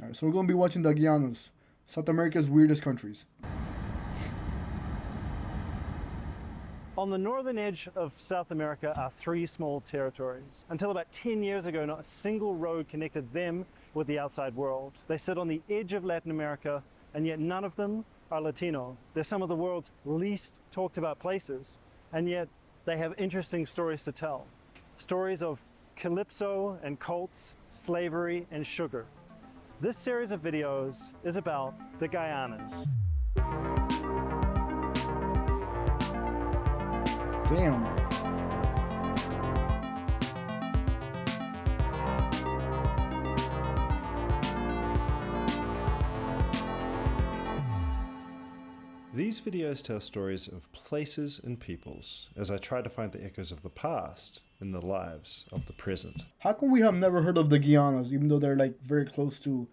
Alright, so we're gonna be watching the Guianas, South America's weirdest countries. On the northern edge of South America are three small territories. Until about 10 years ago, not a single road connected them with the outside world. They sit on the edge of Latin America, and yet none of them are Latino. They're some of the world's least talked about places, and yet they have interesting stories to tell. Stories of calypso and cults, slavery and sugar. This series of videos is about the Guianas. Damn. These videos tell stories of places and peoples as I try to find the echoes of the past in the lives of the present. How come we have never heard of the Guianas, even though they're like very close to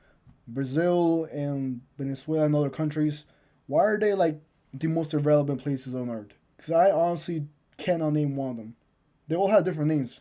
Brazil and Venezuela and other countries? Why are they like the most irrelevant places on Earth? Because I honestly cannot name one of them. They all have different names.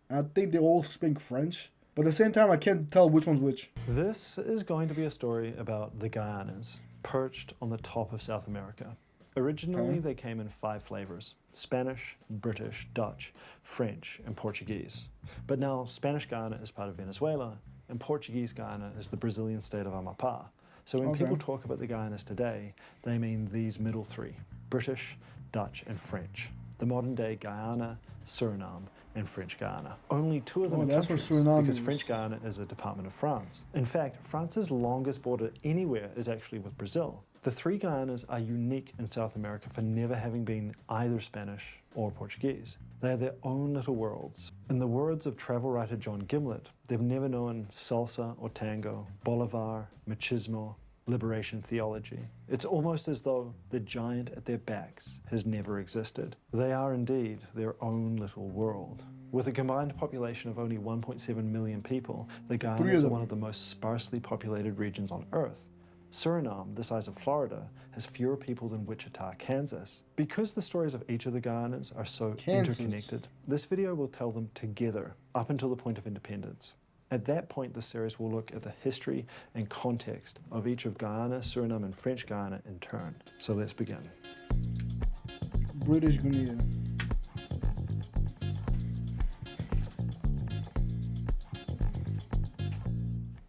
I think they all speak French, but at the same time I can't tell which one's which. This is going to be a story about the Guianas, perched on the top of South America. Originally, they came in 5 flavors: Spanish, British, Dutch, French, and Portuguese. But now Spanish Guyana is part of Venezuela, and Portuguese Guyana is the Brazilian state of Amapá. So when people talk about the Guianas today, they mean these middle 3, British, Dutch, and French. The modern day Guyana, Suriname, and French Guyana. Only 2 of them are that's where countries, Suriname because is. French Guyana is a department of France. In fact, France's longest border anywhere is actually with Brazil. The 3 Guyanas are unique in South America for never having been either Spanish or Portuguese. They are their own little worlds. In the words of travel writer John Gimlet, they've never known salsa or tango, bolivar, machismo, liberation theology. It's almost as though the giant at their backs has never existed. They are indeed their own little world. With a combined population of only 1.7 million people, the Guianas are one of the most sparsely populated regions on Earth. Suriname, the size of Florida, has fewer people than Wichita, Kansas. Because the stories of each of the Guianas are so interconnected, this video will tell them together up until the point of independence. At that point, the series will look at the history and context of each of Guyana, Suriname, and French Guyana in turn. So let's begin. British Guiana.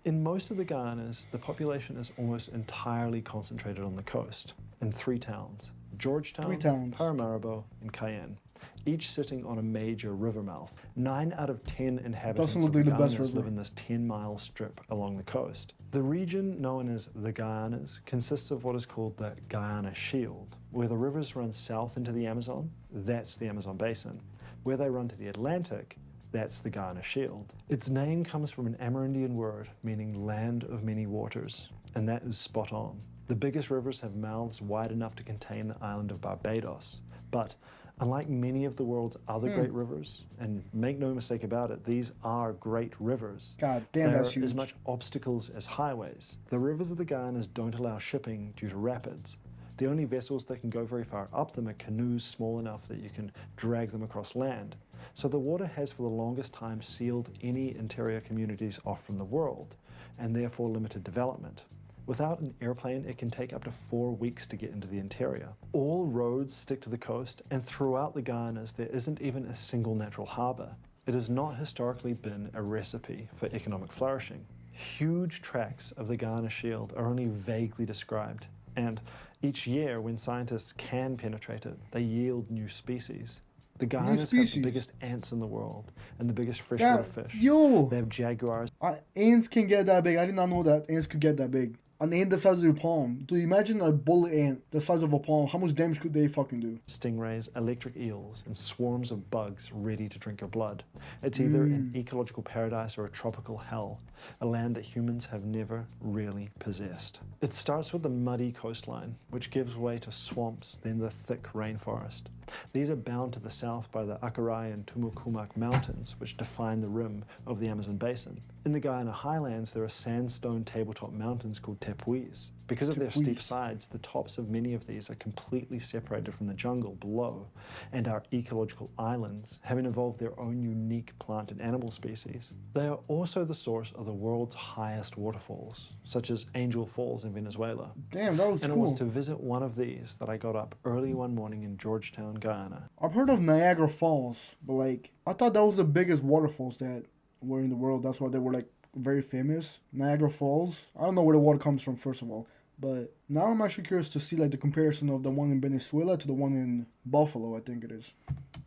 In most of the Guyanas, the population is almost entirely concentrated on the coast, in 3 towns: Georgetown, Paramaribo, and Cayenne, each sitting on a major river mouth. 9 out of 10 inhabitants of the Guyanas live in this 10-mile strip along the coast. The region known as the Guyanas consists of what is called the Guyana Shield. Where the rivers run south into the Amazon, that's the Amazon Basin. Where they run to the Atlantic, that's the Guyana Shield. Its name comes from an Amerindian word meaning land of many waters, and that is spot on. The biggest rivers have mouths wide enough to contain the island of Barbados, but unlike many of the world's other great rivers, and make no mistake about it, these are great rivers. God damn, that's huge. There are as much obstacles as highways. The rivers of the Guyanas don't allow shipping due to rapids. The only vessels that can go very far up them are canoes small enough that you can drag them across land. So the water has for the longest time sealed any interior communities off from the world, and therefore limited development. Without an airplane, it can take up to 4 weeks to get into the interior. All roads stick to the coast, and throughout the Guyanas, there isn't even a single natural harbor. It has not historically been a recipe for economic flourishing. Huge tracts of the Guyana Shield are only vaguely described, and each year, when scientists can penetrate it, they yield new species. The Guyanas have the biggest ants in the world and the biggest freshwater fish. They have jaguars. Ants can get that big. I did not know that ants could get that big. An ant the size of your palm. Dude, imagine a bullet ant the size of a palm. How much damage could they fucking do? Stingrays, electric eels, and swarms of bugs ready to drink your blood. It's either an ecological paradise or a tropical hell, a land that humans have never really possessed. It starts with the muddy coastline, which gives way to swamps, then the thick rainforest. These are bound to the south by the Acarai and Tumucumac mountains, which define the rim of the Amazon basin. In the Guyana highlands, there are sandstone tabletop mountains called tepuis. Because of their steep Tepuis. sides, the tops of many of these are completely separated from the jungle below, and are ecological islands, having evolved their own unique plant and animal species. They are also the source of the world's highest waterfalls, such as Angel Falls in Venezuela. Damn, that was And it cool. was to visit one of these that I got up early one morning in Georgetown, Guyana. I've heard of Niagara Falls, but like I thought that was the biggest waterfalls that were in the world. That's why they were like very famous. Niagara Falls. I don't know where the water comes from, first of all. But now I'm actually curious to see like the comparison of the one in Venezuela to the one in Buffalo, I think it is.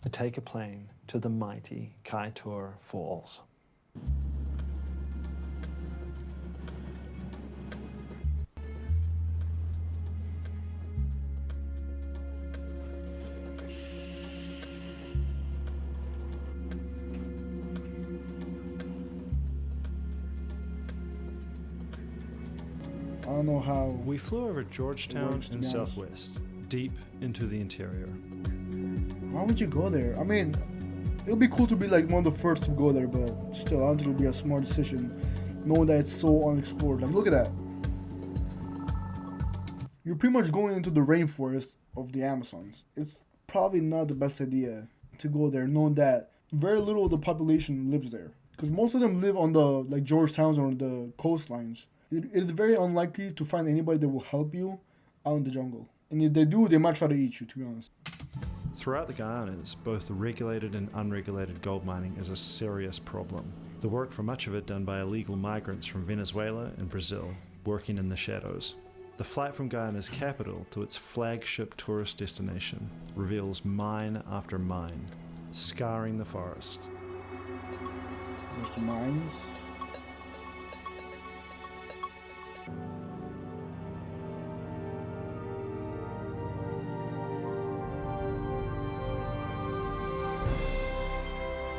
To take a plane to the mighty Kaieteur Falls. I don't know how. We flew over Georgetown works, to and be honest. Southwest, deep into the interior. Why would you go there? I mean, it would be cool to be like one of the first to go there, but still, I don't think it would be a smart decision knowing that it's so unexplored. Like, look at that. You're pretty much going into the rainforest of the Amazons. It's probably not the best idea to go there, knowing that very little of the population lives there. Because most of them live on the like Georgetowns or the coastlines. It is very unlikely to find anybody that will help you out in the jungle. And if they do, they might try to eat you, to be honest. Throughout the Guyanas, both regulated and unregulated gold mining is a serious problem. The work for much of it done by illegal migrants from Venezuela and Brazil, working in the shadows. The flight from Guyana's capital to its flagship tourist destination reveals mine after mine, scarring the forest. There's the mines.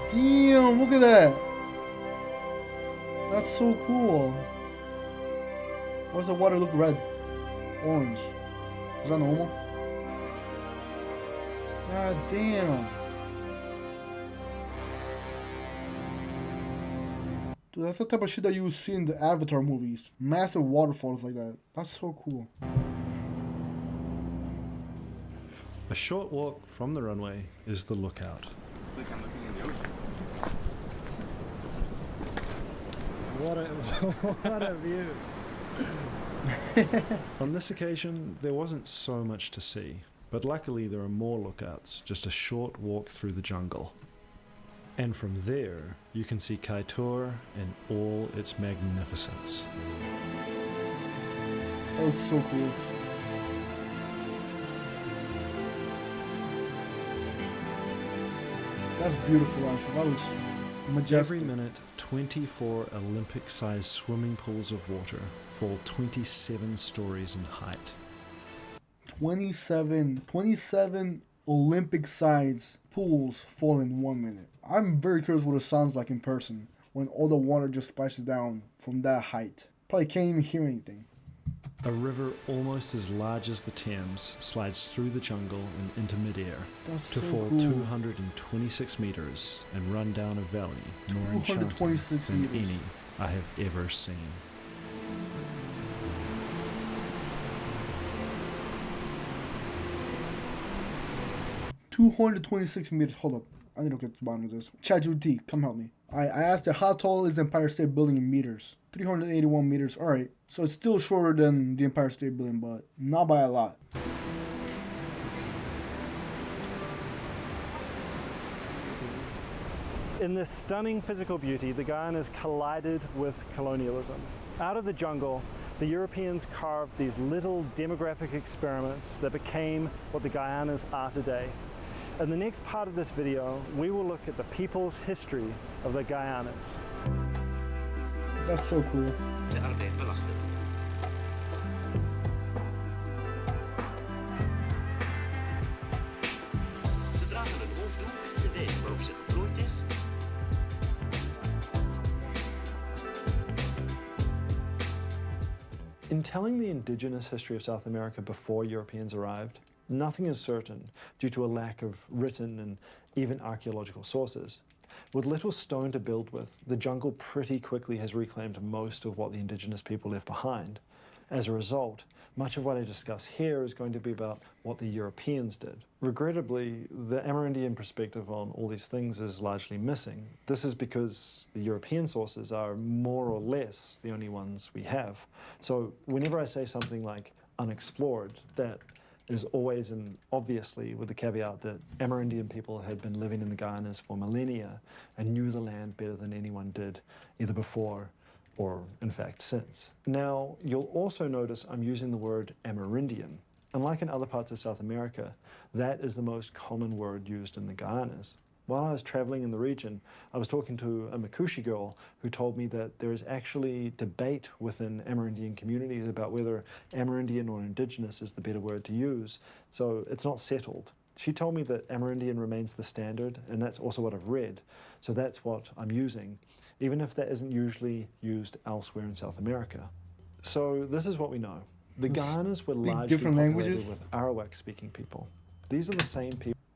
Damn, look at that. That's so cool. Why does the water look red? Orange. Is that normal? God damn. Dude, that's the type of shit that you see in the Avatar movies. Massive waterfalls like that. That's so cool. A short walk from the runway is the lookout. What a view! On this occasion, there wasn't so much to see, but luckily there are more lookouts, just a short walk through the jungle. And from there, you can see Kaieteur in all its magnificence. That looks so cool. That's beautiful, actually. That looks majestic. Every minute, 24 Olympic-sized swimming pools of water fall 27 stories in height. 27 Olympic-sized pools fall in 1 minute. I'm very curious what it sounds like in person when all the water just splashes down from that height. Probably can't even hear anything. A river almost as large as the Thames slides through the jungle and into midair That's to so fall cool. 226 meters and run down a valley more enchanting 226 than meters. any I have ever seen. $226 meters. Hold up. I need to get to the bottom of this. ChatGPT, come help me. I asked her, how tall is the Empire State Building in meters? 381 meters. Alright. So it's still shorter than the Empire State Building, but not by a lot. In this stunning physical beauty, the Guyanas collided with colonialism. Out of the jungle, the Europeans carved these little demographic experiments that became what the Guyanas are today. In the next part of this video, we will look at the people's history of the Guyanas. That's so cool. Ze arbeid belasten. Ze dragen een hoofddoek, de wijze waarop ze geplooid is. In telling the indigenous history of South America before Europeans arrived, Nothing is certain due to a lack of written and even archaeological sources. With little stone to build with, the jungle pretty quickly has reclaimed most of what the indigenous people left behind. As a result, much of what I discuss here is going to be about what the Europeans did. Regrettably, the Amerindian perspective on all these things is largely missing. This is because the European sources are more or less the only ones we have. So whenever I say something like unexplored, that is always and obviously with the caveat that Amerindian people had been living in the Guyanas for millennia and knew the land better than anyone did, either before or in fact since. Now, you'll also notice I'm using the word Amerindian. Unlike in other parts of South America, that is the most common word used in the Guyanas. While I was traveling in the region, I was talking to a Makushi girl who told me that there is actually debate within Amerindian communities about whether Amerindian or Indigenous is the better word to use, so it's not settled. She told me that Amerindian remains the standard, and that's also what I've read, so that's what I'm using, even if that isn't usually used elsewhere in South America. So this is what we know. The Guyanas were largely different populated languages? with Arawak-speaking people. These are the same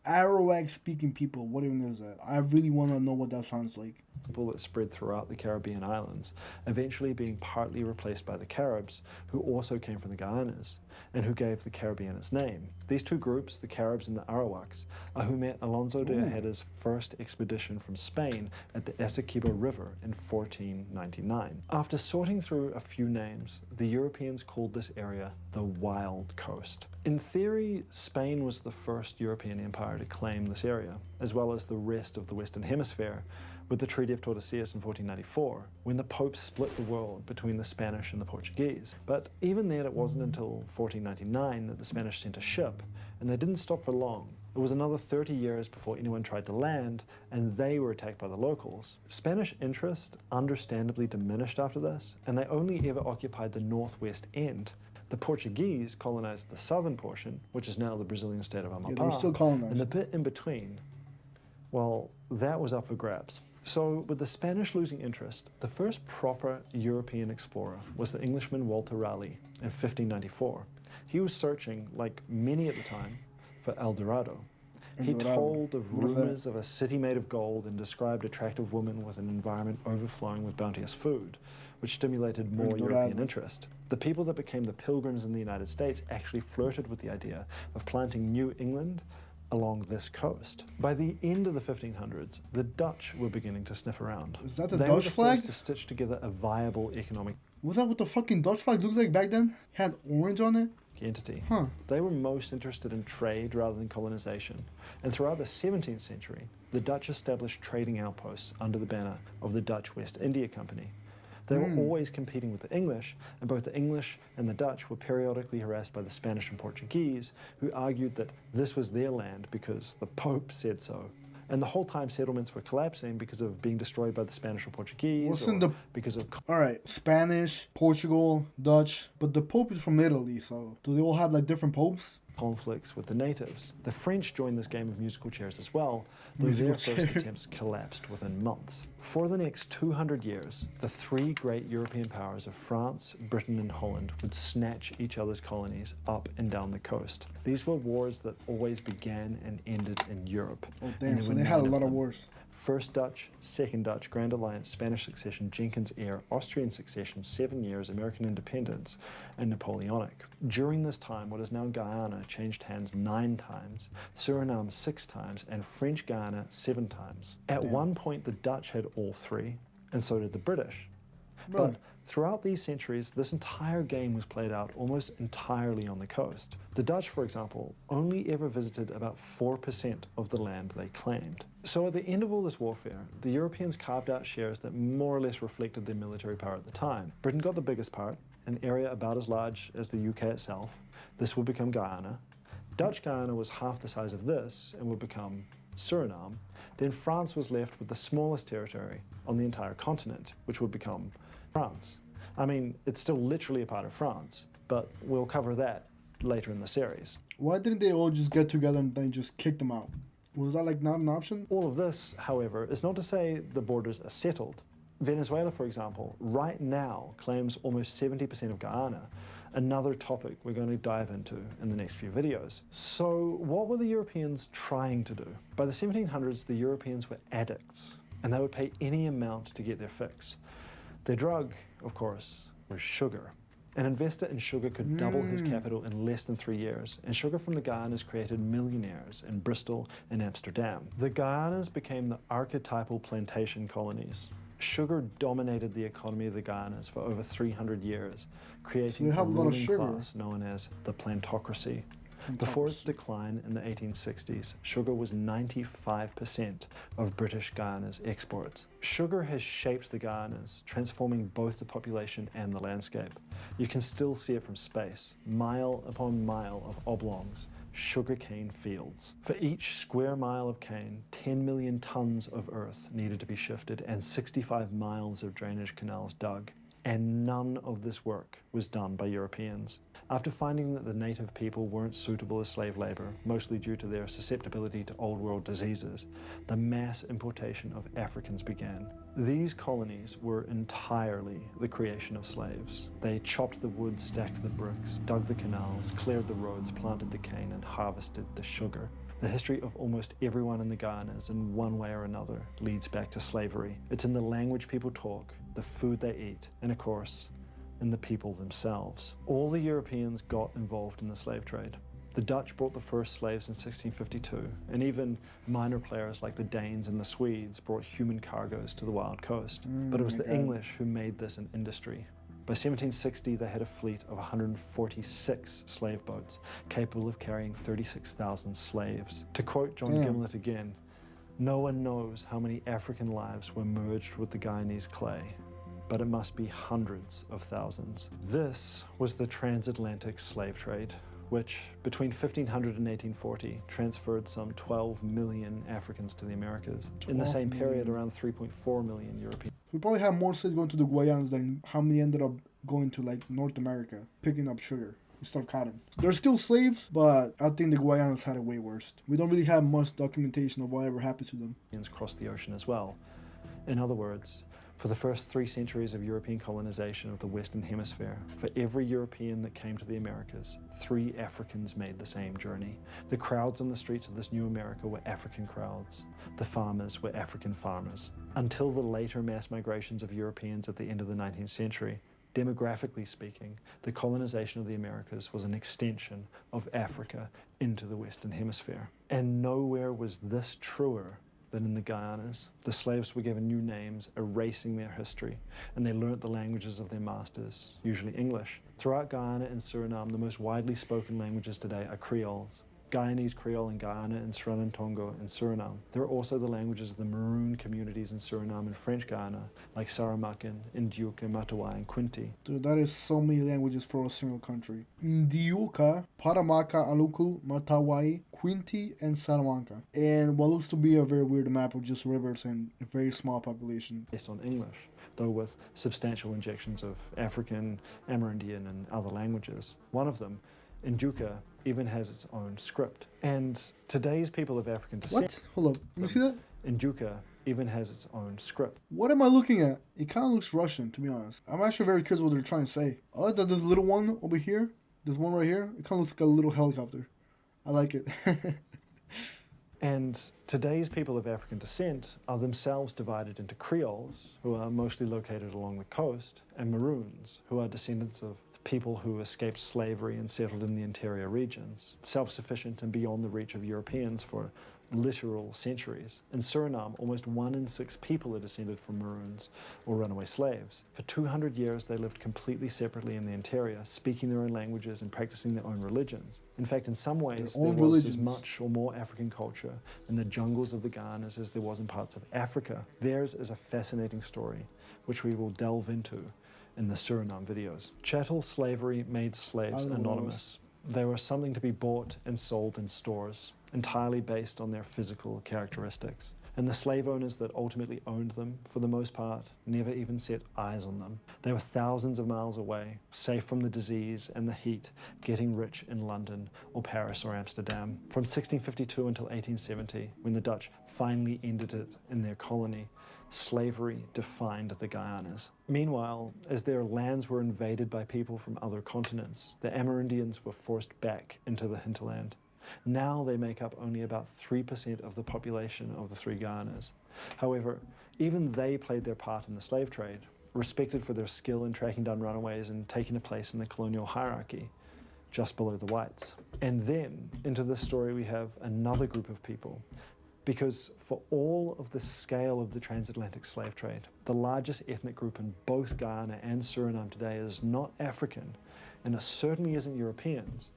Arawak speaking people, what even is that? I really want to know what that sounds like. people that spread throughout the Caribbean islands, eventually being partly replaced by the Caribs, who also came from the Guyanas, and who gave the Caribbean its name. These two groups, the Caribs and the Arawaks, are who met Alonso de Ojeda's first expedition from Spain at the Essequibo River in 1499. After sorting through a few names, the Europeans called this area the Wild Coast. In theory, Spain was the first European empire to claim this area, as well as the rest of the Western Hemisphere, with the Treaty of Tordesillas in 1494, when the Pope split the world between the Spanish and the Portuguese. But even then, it wasn't until 1499 that the Spanish sent a ship, and they didn't stop for long. It was another 30 years before anyone tried to land, and they were attacked by the locals. Spanish interest understandably diminished after this, and they only ever occupied the northwest end. The Portuguese colonized the southern portion, which is now the Brazilian state of Amapá, Yeah, they were still colonized. and the bit in between, well, that was up for grabs. So, with the Spanish losing interest, the first proper European explorer was the Englishman Walter Raleigh in 1594. He was searching, like many at the time, for El Dorado. He El Dorado. told of What is that? rumors of a city made of gold and described attractive women with an environment overflowing with bounteous food, which stimulated more Dorado. European interest. The people that became the Pilgrims in the United States actually flirted with the idea of planting New England along this coast. By the end of the 1500s, the Dutch were beginning to sniff around. Is that the They were Dutch the flag? first to stitch together a viable economic Was that what the fucking Dutch flag looked like back then? Had orange on it? entity. Huh. They were most interested in trade rather than colonization, and throughout the 17th century, the Dutch established trading outposts under the banner of the Dutch West India Company. They were always competing with the English, and both the English and the Dutch were periodically harassed by the Spanish and Portuguese, who argued that this was their land because the Pope said so. And the whole time settlements were collapsing because of being destroyed by the Spanish or Portuguese, Wasn't or the- because of Alright, Spanish, Portugal, Dutch, but the Pope is from Italy, so do they all have like different popes? conflicts with the natives. The French joined this game of musical chairs as well, though Musical their first chairs. attempts collapsed within months. For the next 200 years, the three great European powers of France, Britain, and Holland would snatch each other's colonies up and down the coast. These were wars that always began and ended in Europe. Oh and damn, there so were they had a 9 lot of them. wars. First Dutch, Second Dutch, Grand Alliance, Spanish Succession, Jenkins Heir, Austrian Succession, 7 years, American Independence, and Napoleonic. During this time, what is now Guyana changed hands 9 times, Suriname 6 times, and French Guiana 7 times. At one point, the Dutch had all 3, and so did the British. Bro. But throughout these centuries, this entire game was played out almost entirely on the coast. The Dutch, for example, only ever visited about 4% of the land they claimed. So at the end of all this warfare, the Europeans carved out shares that more or less reflected their military power at the time. Britain got the biggest part, an area about as large as the UK itself. This would become Guyana. Dutch Guyana was half the size of this and would become Suriname. Then France was left with the smallest territory on the entire continent, which would become France. I mean, it's still literally a part of France, but we'll cover that later in the series. Why didn't they all just get together and then just kick them out? Was that like not an option? All of this, however, is not to say the borders are settled. Venezuela, for example, right now claims almost 70% of Guyana, another topic we're going to dive into in the next few videos. So what were the Europeans trying to do? By the 1700s, the Europeans were addicts, and they would pay any amount to get their fix. Their drug, of course, was sugar. An investor in sugar could double his capital in less than 3 years, and sugar from the Guyanas created millionaires in Bristol and Amsterdam. The Guyanas became the archetypal plantation colonies. Sugar dominated the economy of the Guyanas for over 300 years, creating they a have a lot of ruling sugar. class known as the plantocracy. Before its decline in the 1860s, sugar was 95% of British Guyana's exports. Sugar has shaped the Guyanas, transforming both the population and the landscape. You can still see it from space, mile upon mile of oblongs, sugarcane fields. For each square mile of cane, 10 million tons of earth needed to be shifted and 65 miles of drainage canals dug. And none of this work was done by Europeans. After finding that the native people weren't suitable as slave labor, mostly due to their susceptibility to old world diseases, the mass importation of Africans began. These colonies were entirely the creation of slaves. They chopped the wood, stacked the bricks, dug the canals, cleared the roads, planted the cane, and harvested the sugar. The history of almost everyone in the Guyanas, in one way or another, leads back to slavery. It's in the language people talk, the food they eat, and of course, in the people themselves. All the Europeans got involved in the slave trade. The Dutch brought the first slaves in 1652, and even minor players like the Danes and the Swedes brought human cargoes to the wild coast. But it was the English who made this an industry. By 1760, they had a fleet of 146 slave boats, capable of carrying 36,000 slaves. To quote John Gimlet again, "No one knows how many African lives were merged with the Guyanese clay, but it must be hundreds of thousands." This was the transatlantic slave trade, which between 1500 and 1840 transferred some 12 million Africans to the Americas. In the same period, around 3.4 million Europeans. We probably have more slaves going to the Guyanas than how many ended up going to like North America, picking up sugar instead of cotton. They're still slaves, but I think the Guyanas had it way worse. We don't really have much documentation of whatever happened to them. Crossed the ocean as well. In other words, for the first 3 centuries of European colonization of the Western Hemisphere, for every European that came to the Americas, 3 Africans made the same journey. The crowds on the streets of this new America were African crowds. The farmers were African farmers. Until the later mass migrations of Europeans at the end of the 19th century, demographically speaking, the colonization of the Americas was an extension of Africa into the Western Hemisphere. And nowhere was this truer than in the Guyanas. The slaves were given new names, erasing their history, and they learnt the languages of their masters, usually English. Throughout Guyana and Suriname, the most widely spoken languages today are Creoles. Guyanese Creole in Guyana and Sranan-Tongo in Suriname. There are also the languages of the Maroon communities in Suriname and French Guiana, like Saramaccan, Ndiuka, Matawai, and Quinti. Dude, that is so many languages for a single country. Ndiuka, Paramaka, Aluku, Matawai, Quinti, and Salamanca. And what looks to be a very weird map of just rivers and a very small population. Based on English, though with substantial injections of African, Amerindian, and other languages. One of them, Ndiuka, even has its own script. And today's people of African descent... What? Hold up. Let me see that. Ndiuka even has its own script. What am I looking at? It kind of looks Russian, to be honest. I'm actually very curious what they're trying to say. I like that this little one over here. This one right here. It kind of looks like a little helicopter. I like it. And today's people of African descent are themselves divided into Creoles, who are mostly located along the coast, and Maroons, who are descendants of people who escaped slavery and settled in the interior regions, self-sufficient and beyond the reach of Europeans for literal centuries. In Suriname, almost 1 in 6 people are descended from Maroons or runaway slaves. For 200 years, they lived completely separately in the interior, speaking their own languages and practicing their own religions. In fact, in some ways, there was as much or more African culture in the jungles of the Guyanas as there was in parts of Africa. Theirs is a fascinating story, which we will delve into in the Suriname videos. Chattel slavery made slaves anonymous. They were something to be bought and sold in stores, entirely based on their physical characteristics. And the slave owners that ultimately owned them, for the most part, never even set eyes on them. They were thousands of miles away, safe from the disease and the heat, getting rich in London or Paris or Amsterdam. From 1652 until 1870, when the Dutch finally ended it in their colony, slavery defined the Guyanas. Meanwhile, as their lands were invaded by people from other continents, the Amerindians were forced back into the hinterland. Now they make up only about 3% of the population of the three Guyanas. However, even they played their part in the slave trade, respected for their skill in tracking down runaways and taking a place in the colonial hierarchy, just below the whites. And then, into this story, we have another group of people. Because for all of the scale of the transatlantic slave trade, the largest ethnic group in both Guyana and Suriname today is not African, and it certainly isn't Europeans.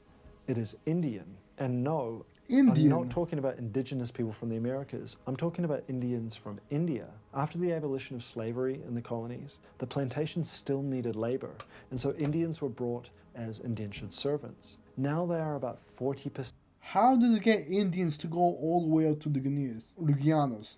It is Indian. And no, Indian. I'm not talking about indigenous people from the Americas. I'm talking about Indians from India. After the abolition of slavery in the colonies, the plantations still needed labor, and so Indians were brought as indentured servants. Now they are about 40%. How did they get Indians to go all the way up to the Guyanas?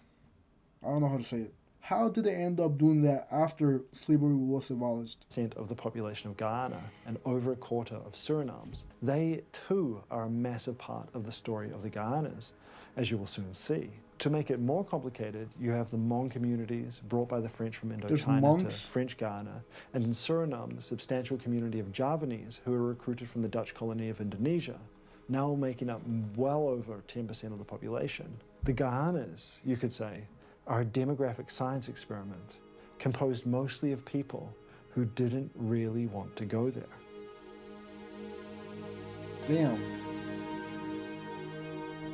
I don't know how to say it. How did they end up doing that after slavery was abolished? Of the population of Guyana and over a quarter of Suriname's. They too are a massive part of the story of the Guyanas, as you will soon see. To make it more complicated, you have the Hmong communities brought by the French from Indochina to French Guyana, and in Suriname, the substantial community of Javanese who were recruited from the Dutch colony of Indonesia, now making up well over 10% of the population. The Guyanas, you could say, are a demographic science experiment composed mostly of people who didn't really want to go there. Damn.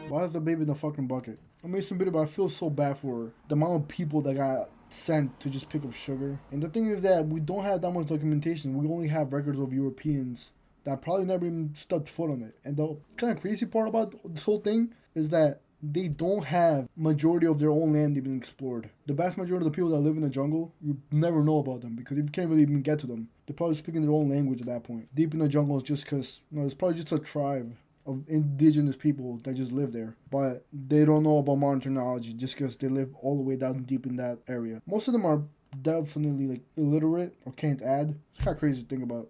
Why is the baby in the fucking bucket? I made some video, but I feel so bad for her. The amount of people that got sent to just pick up sugar. And the thing is that we don't have that much documentation. We only have records of Europeans that probably never even stepped foot on it. And the kind of crazy part about this whole thing is that they don't have majority of their own land even explored. The vast majority of the people that live in the jungle, you never know about them because you can't really even get to them. They're probably speaking their own language at that point. Deep in the jungle is just because, it's probably just a tribe of indigenous people that just live there. But they don't know about modern technology just because they live all the way down deep in that area. Most of them are definitely illiterate or can't add. It's kind of crazy to think about.